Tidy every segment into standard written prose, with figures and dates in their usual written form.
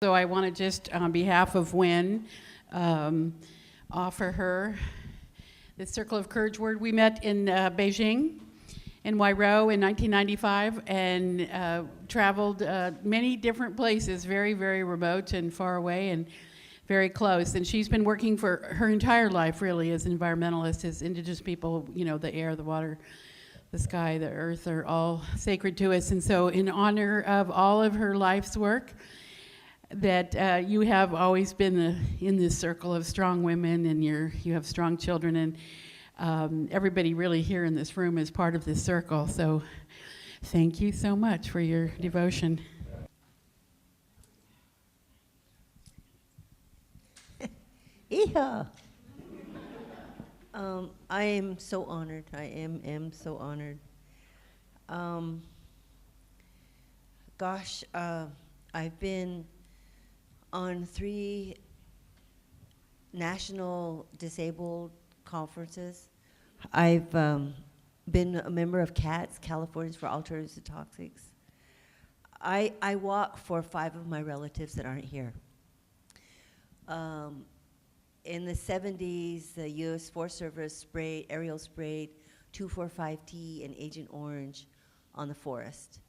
So I want to just, on behalf of Wen, um, offer her the Circle of Courage Word. We met in Beijing, in Wairau in 1995, and traveled many different places, very, very remote and far away and very close. And she's been working for her entire life, really, as an environmentalist, as Indigenous people, you know, the air, the water, the sky, the earth are all sacred to us. And so in honor of all of her life's work, that you have always been in this circle of strong women, and you have strong children, and everybody really here in this room is part of this circle. So thank you so much for your devotion. Yeah. I am so honored. I am so honored. I've been on 3 national disabled conferences. I've been a member of CATS, Californians for Alternatives to Toxics. I walk for 5 of my relatives that aren't here. In the 70s, the U.S. Forest Service aerial sprayed 2,4,5-T and Agent Orange on the forest.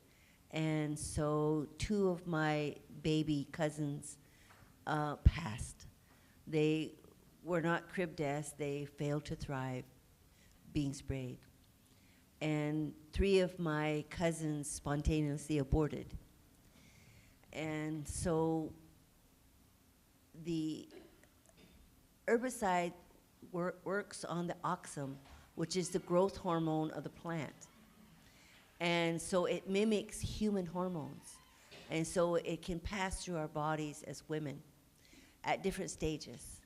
And so 2 of my baby cousins passed. They were not crib deaths, they failed to thrive being sprayed. And 3 of my cousins spontaneously aborted. And so the herbicide works on the oxum, which is the growth hormone of the plant. And so it mimics human hormones. And so it can pass through our bodies as women at different stages.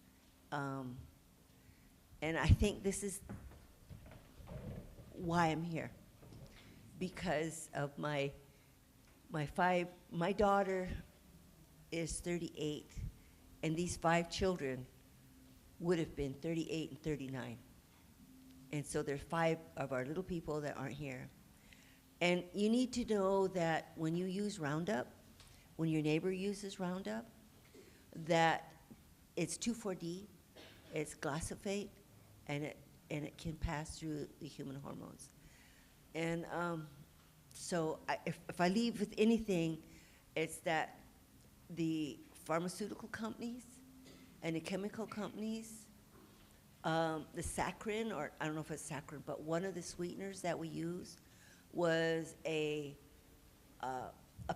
And I think this is why I'm here. Because of my daughter is 38, and these 5 children would have been 38 and 39. And so there's 5 of our little people that aren't here. And you need to know that when you use Roundup, when your neighbor uses Roundup, that it's 2,4-D, it's glyphosate, and it can pass through the human hormones. And so if I leave with anything, it's that the pharmaceutical companies and the chemical companies, the saccharin, or I don't know if it's saccharin, but one of the sweeteners that we use was a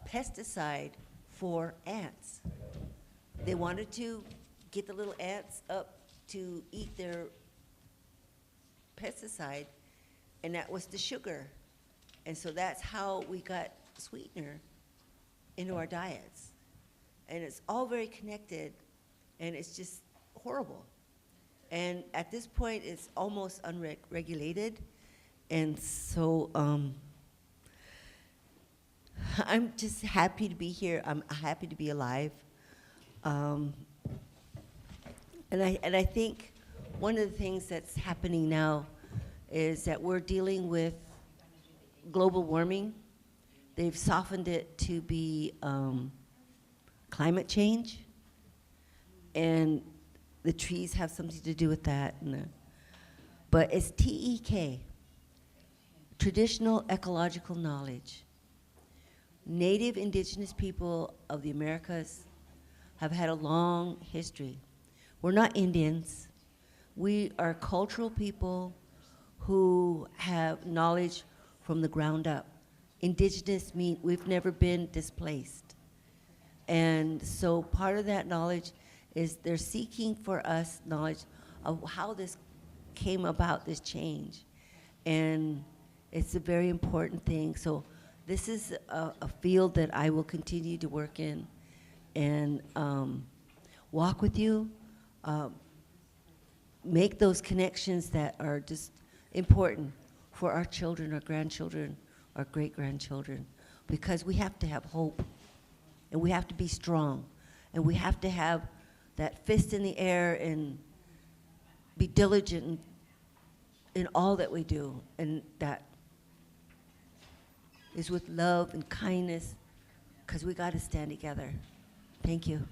pesticide for ants. They wanted to get the little ants up to eat their pesticide, and that was the sugar. And so that's how we got sweetener into our diets. And it's all very connected, and it's just horrible. And at this point, it's almost unregulated. And so I'm just happy to be here. I'm happy to be alive. And I think one of the things that's happening now is that we're dealing with global warming. They've softened it to be climate change, and the trees have something to do with that. But it's TEK, traditional ecological knowledge. Native indigenous people of the Americas have had a long history. We're not Indians. We are cultural people who have knowledge from the ground up. Indigenous means we've never been displaced. And so part of that knowledge is they're seeking for us knowledge of how this came about, this change. And it's a very important thing. So this is a field that I will continue to work in and walk with you, make those connections that are just important for our children, our grandchildren, our great-grandchildren, because we have to have hope, and we have to be strong, and we have to have that fist in the air and be diligent in all that we do, and that is with love and kindness, because we got to stand together. Thank you.